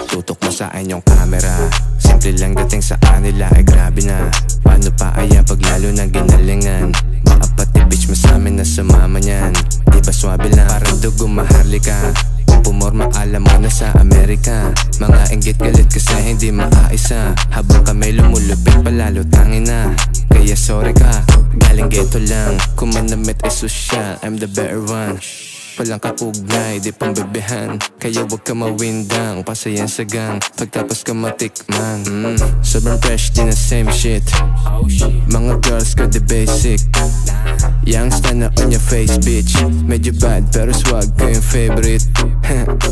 Tutok mo sa inyong camera, simple lang dating sa kanila ay grabe na. Paano pa ayan pag lalo na ginalingan? Baka pati bitch mo sa amin na sumama niyan. Di ba swabe lang, parang dugo maharlika. Kung pumorma alam mo na sa Amerika. Mga inggit galit kasi hindi maaisa. Habang kami lumulupit palalo tangin na. Kaya sorry ka, galing ghetto lang. Kung manamit ay sosyal, I'm the better one. Walang kapugnay, di pang bebehan. Kaya wag ka mawindang, pasayan sa gang. Pagtapos ka matikman, sobrang fresh, di na same shit. Mga girls ko di basic. Youngster na on your face, bitch. Medyo bad pero swag ko yung favorite.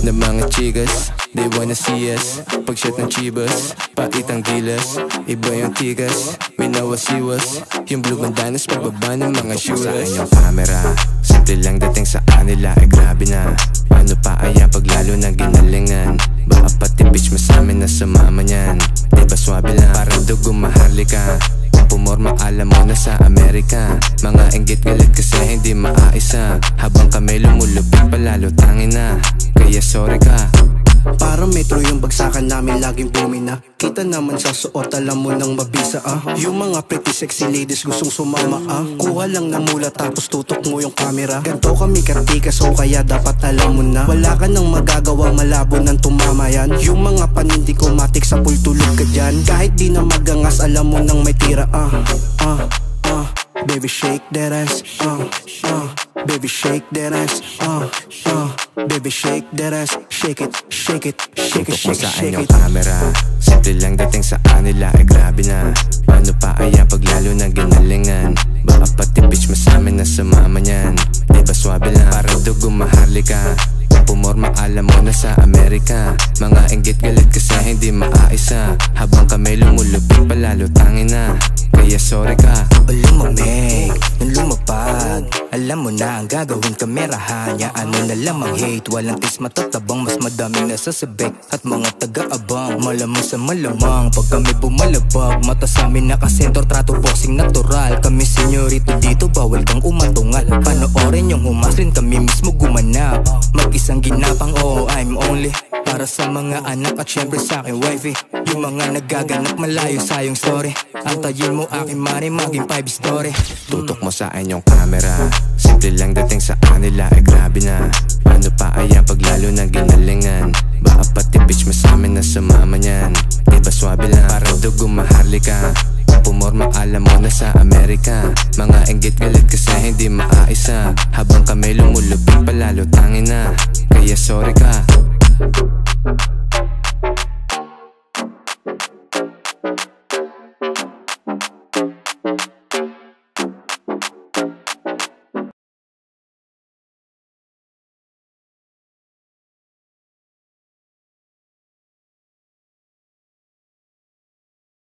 Na mga chicas, they wanna see us. Pag shit ng chibas, paitang gilas. Iba yung tigas, winawasiwas. Yung blue bandanas, pagbaba ng mga shooters. Sa inyong camera, simple lang dating sa kanila ay grabe na. Paano pa ayan pag lalo na ginalingan? Baka pati bitch mo sa amin na sumama niyan. Di ba swabe lang, parang dugo maharlika. Kung pumorma alam mo na sa Amerika. Mga inggit galit kasi hindi maaisa. Habang kami lumulupit palalo tangin na. Kaya sorry ka. Para metro yung bagsakan namin laging bumina. Kita naman sa suot, alam mo nang mabisa Yung mga pretty sexy ladies gustong sumama Kuha lang na mula tapos tutok mo yung camera. Ganto kami katika so kaya dapat alam mo na. Wala ka nang magagawa, malabo nang tumama yan. Yung mga panindi ko matik sa pool tulog ka dyan. Kahit di na magangas alam mo nang may tira Baby shake that ass Baby shake that ass Baby shake that ass. Shake it, shake it, shake it, shake it, shake it. Tutok mo sa inyong camera, simple lang dating sa kanila ay grabe na. Paano pa ayan pag lalo na ginalingan? Baka pati bitch mo sa amin na sumama niyan. Di ba swabe lang, parang dugo maharlika. Kung pumorma alam mo na sa Amerika. Mga inggit galit kasi hindi maaisa. Habang kami lumulupit palalo tangin na. Kaya sorry ka. Lumamig, nung lumapag. Alam mo na ang gagawin kamerahan. Yaan mo na lang ang hate. Walang tis matatabang, mas madaming nasasabik. At mga taga-abang, malamang sa malamang. Pag kami bumalabag, mata sa amin nakasentor. Trato boxing natural. Kami senyorito dito, bawal kang umatungal. Panoorin yung humaslin, kami mismo gumanap. Mag-isang ginapang, oh I'm only para sa mga anak at syempre sa akin wifey. Yung mga nagaganap malayo sa iyong story. Antayin mo aking money, maging 5 story. Tutok mo sa inyong camera, simple lang dating sa kanila ay grabe na. Paano pa ayan pag lalo na ginalingan? Baka pati bitch mo sa amin na sumama niyan. Di ba swabe lang, parang dugo maharlika. Kung pumorma alam mo na sa Amerika. Mga inggit galit kasi hindi maaisa. Habang kami lumulupit palalo tangin na. Kaya sorry ka.